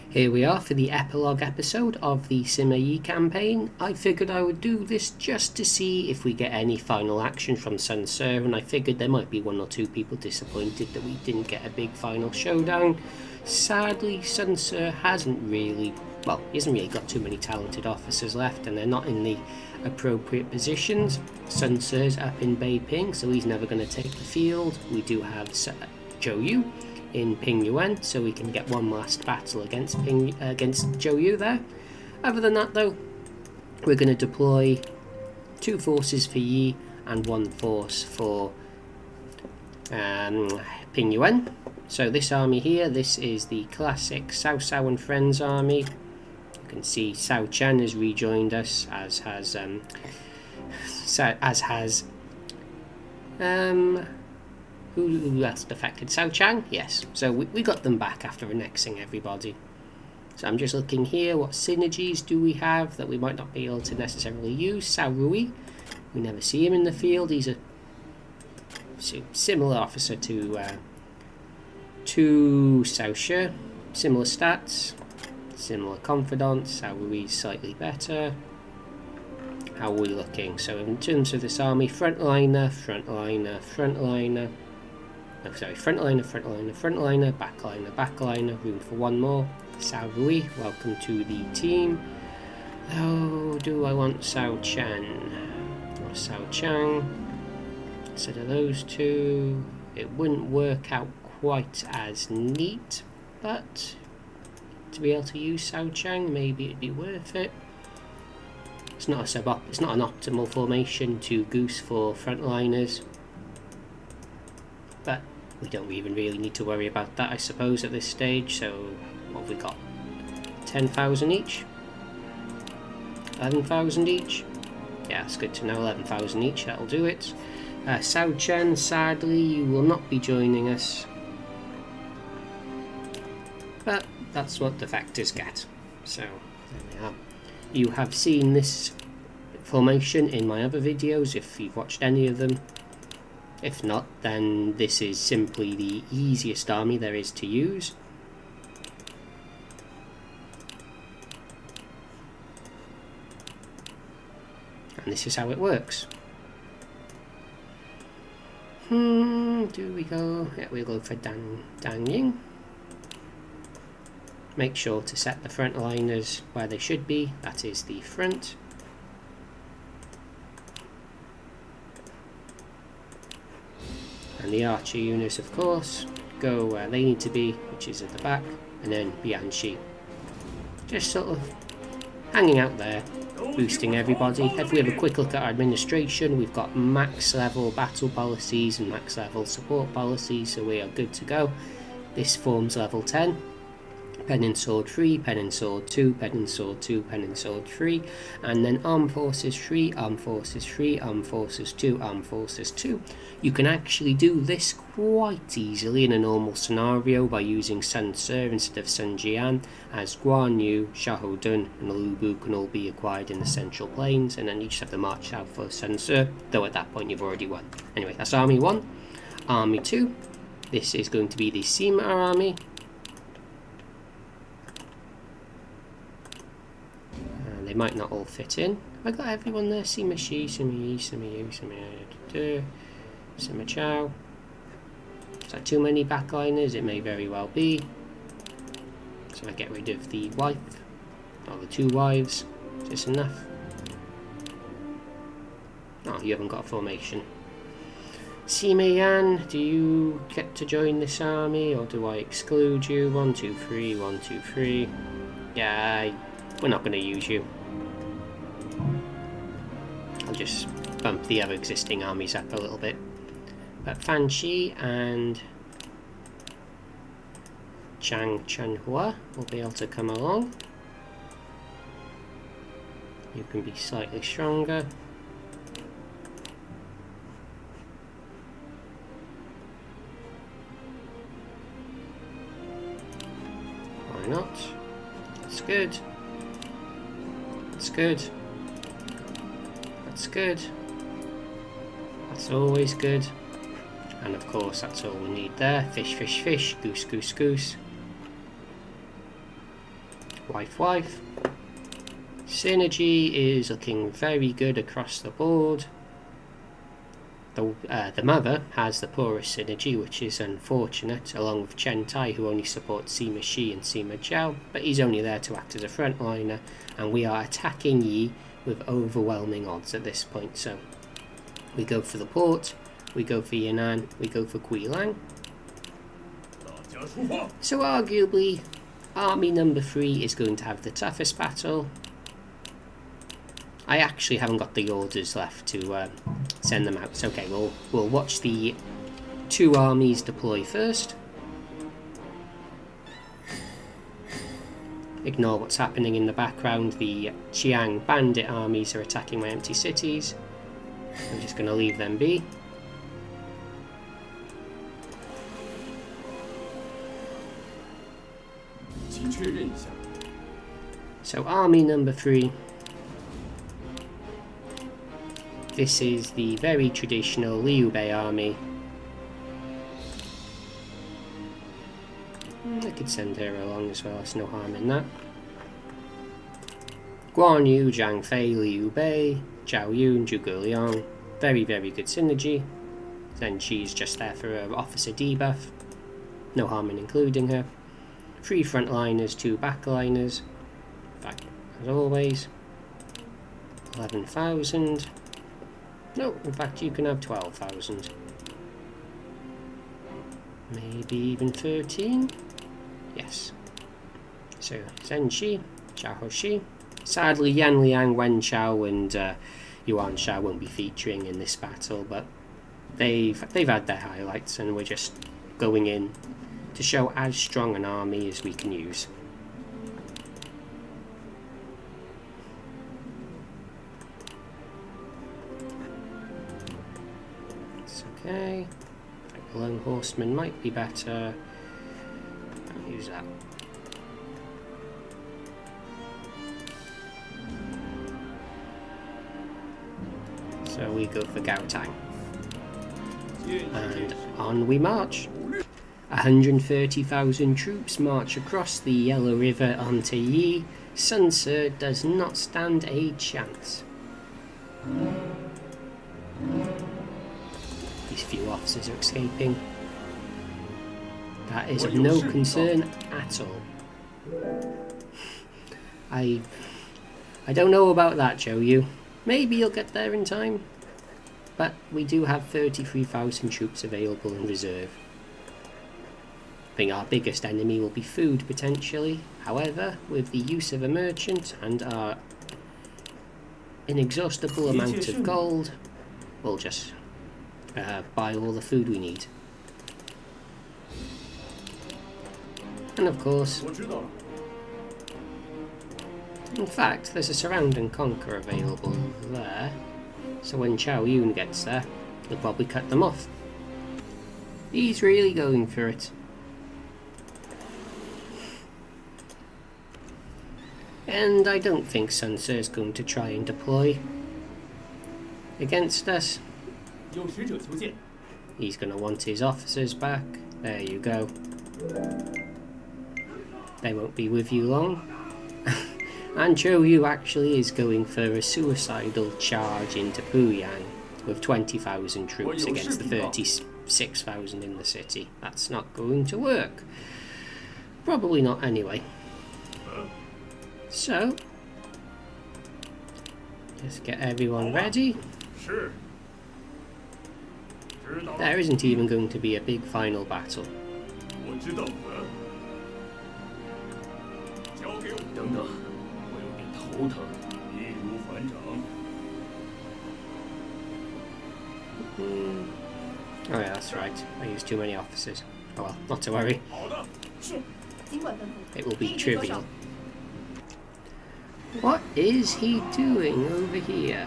Here we are for the epilogue episode of the Sima campaign. I figured I would do this just to see if we get any final action from Sun Tzu, and I figured there might be one or two people disappointed that we didn't get a big final showdown. Sadly, Sun Tzu hasn't really got too many talented officers left, and they're not in the appropriate positions. Sun Tzu's up in Beiping, so he's never going to take the field. We do have Zhou Yu in Pingyuan, so we can get one last battle against Zhou Yu there. Other than that though, we're going to deploy 2 forces for Yi and 1 force for Pingyuan. So this army here, this is the classic Cao Cao and Friends army. You can see Cao Chen has rejoined us, as has who else defected? Cao Chang? Yes. So we got them back after annexing everybody. So I'm just looking here, what synergies do we have that we might not be able to necessarily use? Cao Rui, we never see him in the field. He's a similar officer to Cao Shi. Similar stats, similar confidence. Cao Rui's slightly better. How are we looking? So in terms of this army, frontliner, backliner, room for one more. Cao Rui, welcome to the team. Oh, do I want Cao Chen or Cao Chang? Instead of those two, it wouldn't work out quite as neat, but to be able to use Cao Chang, maybe it'd be worth it. It's not an optimal formation to goose for frontliners, but we don't even really need to worry about that, I suppose, at this stage. So what have we got? 10,000 each? 11,000 each? Yeah, it's good to know. 11,000 each, that'll do it. Cao Chen, sadly, you will not be joining us, but that's what defectors get. So there we are. You have seen this formation in my other videos if you've watched any of them. If not, then this is simply the easiest army there is to use. And this is how it works. Do we go? Yeah, we'll go for Dan Ying. Make sure to set the front liners where they should be, that is the front. And the archer units, of course, go where they need to be, which is at the back, and then Bianchi. Just sort of hanging out there, boosting everybody. If we have a quick look at our administration, we've got max level battle policies and max level support policies, so we are good to go. This forms level 10. Pen and Sword 3, Pen and Sword 2, Pen and Sword 2, Pen and Sword 3, and then Armed Forces 3, Armed Forces 3, Armed Forces 2, Armed Forces 2. You can actually do this quite easily in a normal scenario by using Sun Tzu instead of Sun Jian, as Guan Yu, Xiahou Dun and Lu Bu can all be acquired in the Central Plains, and then you just have to march out for Sun Tzu, though at that point you've already won. Anyway, that's Army 1. Army 2, this is going to be the Sima army. They might not all fit in. I got everyone there. Sima Shi, Sima Yi, Sima Yu, Sima Chao. Is that too many backliners? It may very well be. So I get rid of the wife, or the 2 wives. Is this enough? Oh, you haven't got a formation. Sima Yan, do you get to join this army, or do I exclude you? 1, 2, 3, 1, 2, 3. Yeah, we're not going to use you. I'll just bump the other existing armies up a little bit. But Fan Shi and Chang Chenhua will be able to come along. You can be slightly stronger. Why not? That's good. That's good. That's good. That's always good. And of course that's all we need there. Fish, fish, fish. Goose, goose, goose. Wife. Synergy is looking very good across the board. The mother has the poorest synergy, which is unfortunate, along with Chen Tai, who only supports Sima Shi and Sima Zhao, but he's only there to act as a frontliner, and we are attacking Yi with overwhelming odds at this point. So we go for the port, we go for Yan'an, we go for Guilang. So arguably, army number 3 is going to have the toughest battle. I actually haven't got the orders left to send them out. It's okay, we'll watch the 2 armies deploy first. Ignore what's happening in the background. The Qiang bandit armies are attacking my empty cities. I'm just going to leave them be. So army number 3. This is the very traditional Liu Bei army. I could send her along as well, there's no harm in that. Guan Yu, Zhang Fei, Liu Bei, Zhao Yun, Zhuge Liang. Very, very good synergy. Then she's just there for her officer debuff. No harm in including her. 3 frontliners, 2 backliners. In fact, as always. 11,000. No, in fact you can have 12,000. Maybe even 13? Yes. So, Zhen Shi, Xiao Hoshi. Sadly, Yan Liang, Wen Chao and Yuan Sha won't be featuring in this battle, but they've had their highlights, and we're just going in to show as strong an army as we can use. It's okay. The Lone Horseman might be better. I'll use that. So we go for Gao Tang. And on we march. 130,000 troops march across the Yellow River onto Yi. Sun Ce does not stand a chance. These few officers are escaping. That is of no concern at all. I don't know about that, Zhou Yu. Maybe you'll get there in time. But we do have 33,000 troops available in reserve. I think our biggest enemy will be food, potentially. However, with the use of a merchant and our inexhaustible amount of gold, we'll just buy all the food we need. And of course, in fact, there's a surround and conquer available there. So when Zhao Yun gets there, he'll probably cut them off. He's really going for it. And I don't think Sun Ce is going to try and deploy against us. He's going to want his officers back. There you go. They won't be with you long. And Zhou Yu actually is going for a suicidal charge into Puyang with 20,000 troops against the 36,000 in the city. That's not going to work. Probably not anyway. So, just get everyone ready. There isn't even going to be a big final battle. Oh yeah, that's right. I used too many officers. Oh well, not to worry. It will be trivial. What is he doing over here?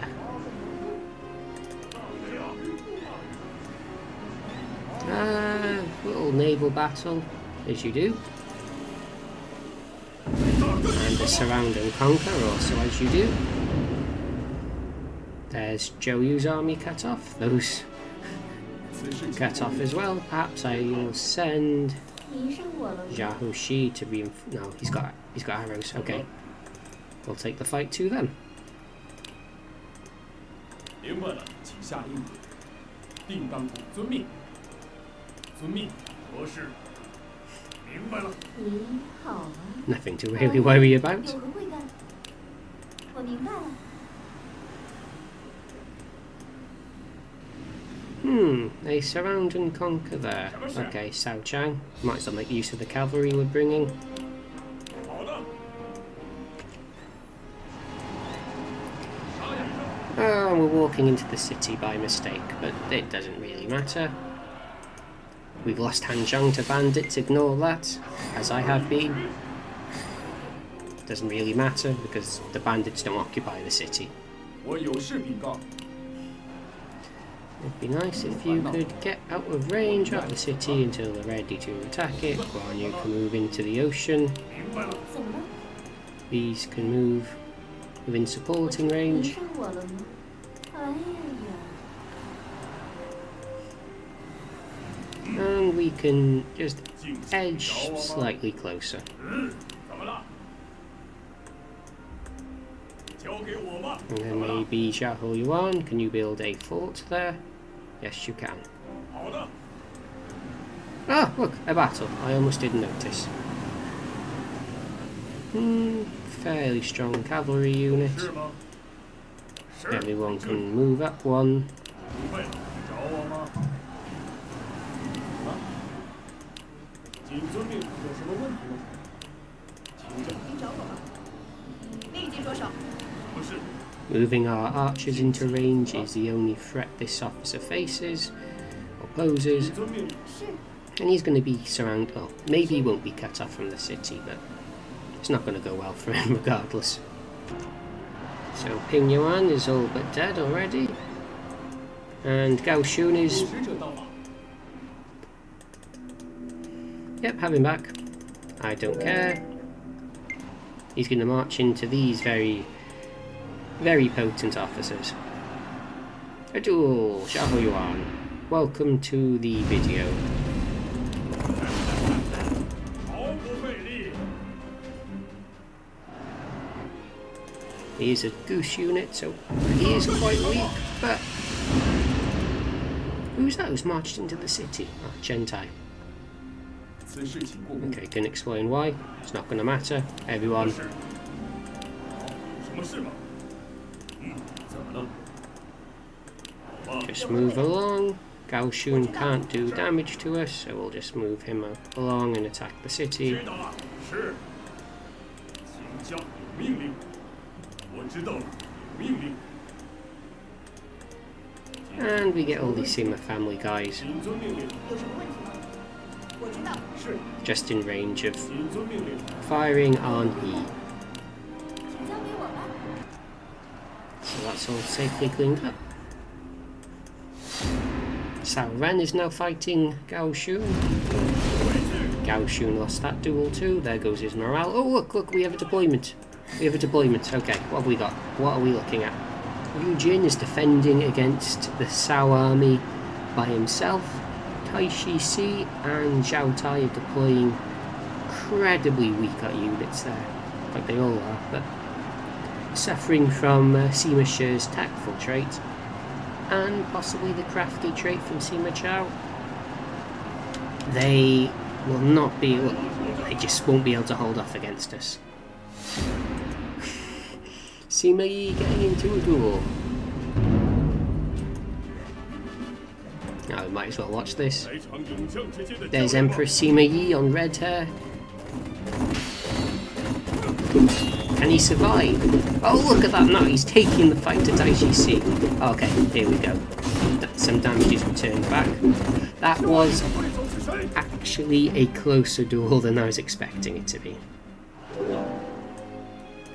Little naval battle, as you do. And the surround and conquer, also as you do. There's Zhou Yu's army cut off. Those cut off as well. Perhaps I will send Xiahou Shi to no, he's got arrows. Okay, we'll take the fight to them. 明白了，请下令。定当谷遵命。遵命，何事？明白了。你好啊。 Nothing to really worry about. 有何贵干？我明白了。 They surround and conquer there. Okay, Cao Cao. Might as well make use of the cavalry we're bringing. 好的。 Oh, we're walking into the city by mistake, but it doesn't really matter. We've lost Hanzhong to bandits, ignore that, as I have been. Doesn't really matter, because the bandits don't occupy the city. 我有事禀告。 It'd be nice if you could get out of range of the city until they're ready to attack it. Guan Yu can move into the ocean. 明白了。 These can move within supporting range. 上我了吗？哎呀呀！ And we can just edge slightly closer. 怎么了？交给我吧。 And then maybe Xiahou Yuan, can you build a fort there? Yes, you can. 好的。 Ah, look, a battle. I almost didn't notice. Fairly strong cavalry unit. 是吗？是。 Everyone can move up one. 不会，找我吗？啊？谨遵命，有什么问题吗？请讲。您找我吗？立即着手。不是。 Moving our archers into range is the only threat this officer faces or poses. 遵命。是。 And he's going to be surrounded. Oh, maybe he won't be cut off from the city, but it's not going to go well for him regardless. So Ping Yuan is all but dead already. And Gao Shun is... 使者到访。 Yep, have him back. I don't care. He's going to march into these very potent officers. A duel, Xiahou Yuan. Welcome to the video. 毫不费力。 He is a goose unit, so he is quite weak, but... Who's that who's marched into the city? Ah, Chentai. 此事请过目。 Okay, can explain why. It's not going to matter. Everyone. 是。好，有什么事吗？怎么了？好吧。 Just move along. Gao Shun can't do damage to us, so we'll just move him along and attack the city. 知道了。是。请教有命令。我知道了，有命令。 And we get all these Sima family guys 谨遵命令。有什么问题吗？我知道。是。 just in range of 谨遵命令。 firing on E. 请交给我吧。 So that's all safely cleaned up. Cao Ren is now fighting Gao Shun. Gao Shun lost that duel too. There goes his morale. Oh look, we have a deployment. We have a deployment. Okay, what have we got? What are we looking at? Yu Jin is defending against the Cao army by himself. Taishi Si and Zhao Tai are deploying incredibly weaker units there. Like they all are, but suffering from Sima Shi's tactful trait and possibly the crafty trait from Sima Chao. They will not be, well, they just won't be able to hold off against us. Sima Yi getting into a duel. Now we might as well watch this. There's Emperor Sima Yi on red hair. Can he survive? Oh, look at that! No, he's taking the fight to Taishi Si. Okay, here we go. Some damage is returned back. That was actually a closer duel than I was expecting it to be.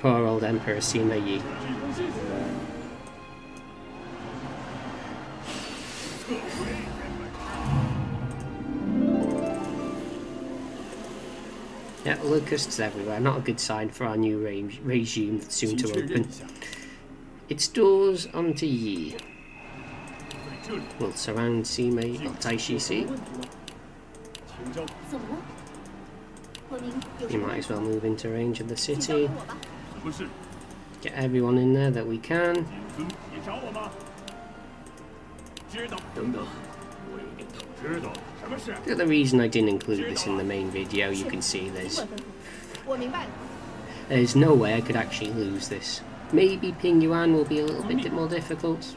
Poor old Emperor Sima Yi. Yeah, locusts everywhere. Not a good sign for our new regime soon to open. Its doors onto Yi. We'll surround Sima or Taishi Si. 怎么了？和您有 You 什么 might 问 as 题 well move into range of the 请交 city. 给我吧。什么事？ Get everyone in there that we can. 谨遵，你找我吗？知道。等等，我有点头知道什么事？ The other reason I didn't include this in the main video, you can see 尽管吩咐。我明白了。 there's no way I could actually lose this. Maybe Ping Yuan will be a little bit more difficult.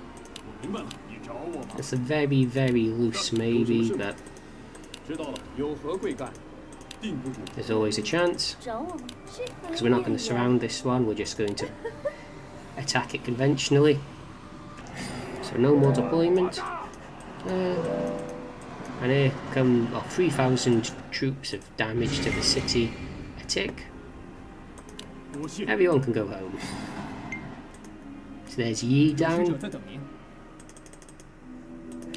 我明白了，你找我吗？ It's a very, very loose maybe, but 知道了，有何贵干？定不住。 there's always a chance. 找我吗？是。 Because we're not going to surround this one, we're just going to attack it conventionally. So no more deployment. And here come 3,000 troops of damage to the city. A tick. 多谢。 Everyone can go home. So there's Yi 使者 down. 在等您。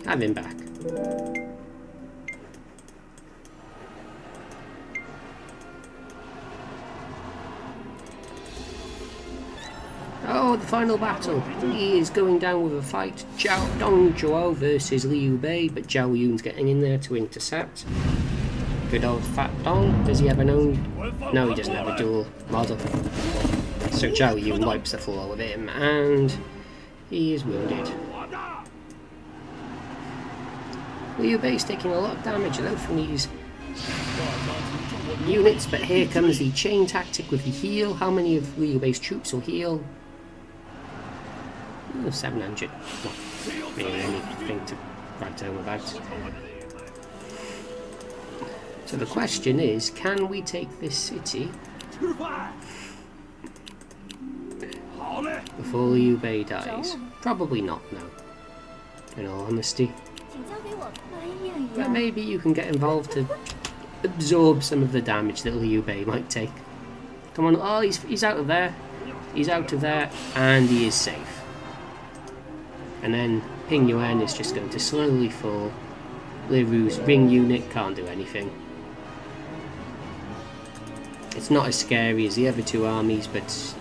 Have him back. Oh, the final battle. He is going down with a fight. Dong Zhuo versus Liu Bei, but Zhao Yun's getting in there to intercept. Good old Fat Dong. Does he have an own? No, he doesn't have a dual model. So Zhao Yun wipes the floor with him, and he is wounded. Liu Bei's taking a lot of damage though from these units, but here comes the chain tactic with the heal. How many of Liu Bei's troops will heal? 700. Not really anything to write home about. So the question is, can we take this city before Liu Bei dies? Probably not, no. In all honesty. 请交给我。哎呀呀！ But maybe you can get involved to absorb some of the damage that Liu Bei might take. Come on, oh, he's out of there. He's out of there, and he is safe. And then Ping Yuan is just going to slowly fall. Liu's ring unit can't do anything. It's not as scary as the other two armies, but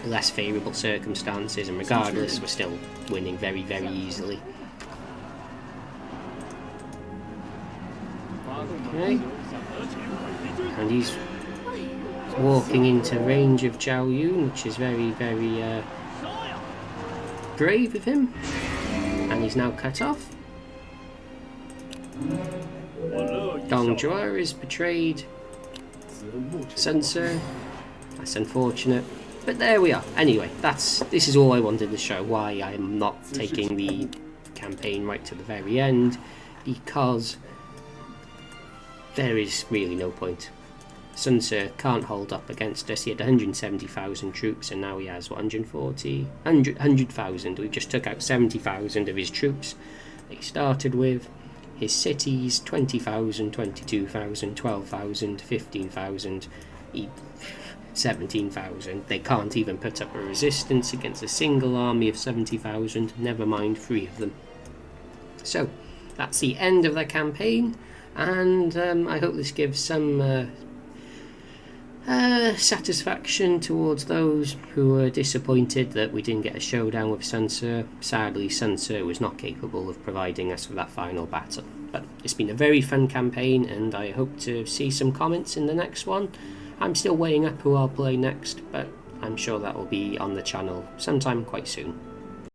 less favourable circumstances, and regardless, we're still winning very, very easily. Okay. And he's walking into range of Zhao Yun, which is very, very brave of him. And he's now cut off. Dong Zhuo is betrayed. Sun Ce. That's unfortunate. But there we are. Anyway, this is all I wanted to show, why I'm not taking the campaign right to the very end, because there is really no point. Sun Ce can't hold up against us. He had 170,000 troops, and now he has 100,000. We just took out 70,000 of his troops that he started with. His cities, 20,000, 22,000, 12,000, 15,000, 17,000. They can't even put up a resistance against a single army of 70,000, never mind 3 of them. So, that's the end of the campaign, and I hope this gives some satisfaction towards those who were disappointed that we didn't get a showdown with Sun Ce. Sadly, Sun Ce was not capable of providing us with that final battle. But it's been a very fun campaign, and I hope to see some comments in the next one. I'm still weighing up who I'll play next, but I'm sure that will be on the channel sometime quite soon.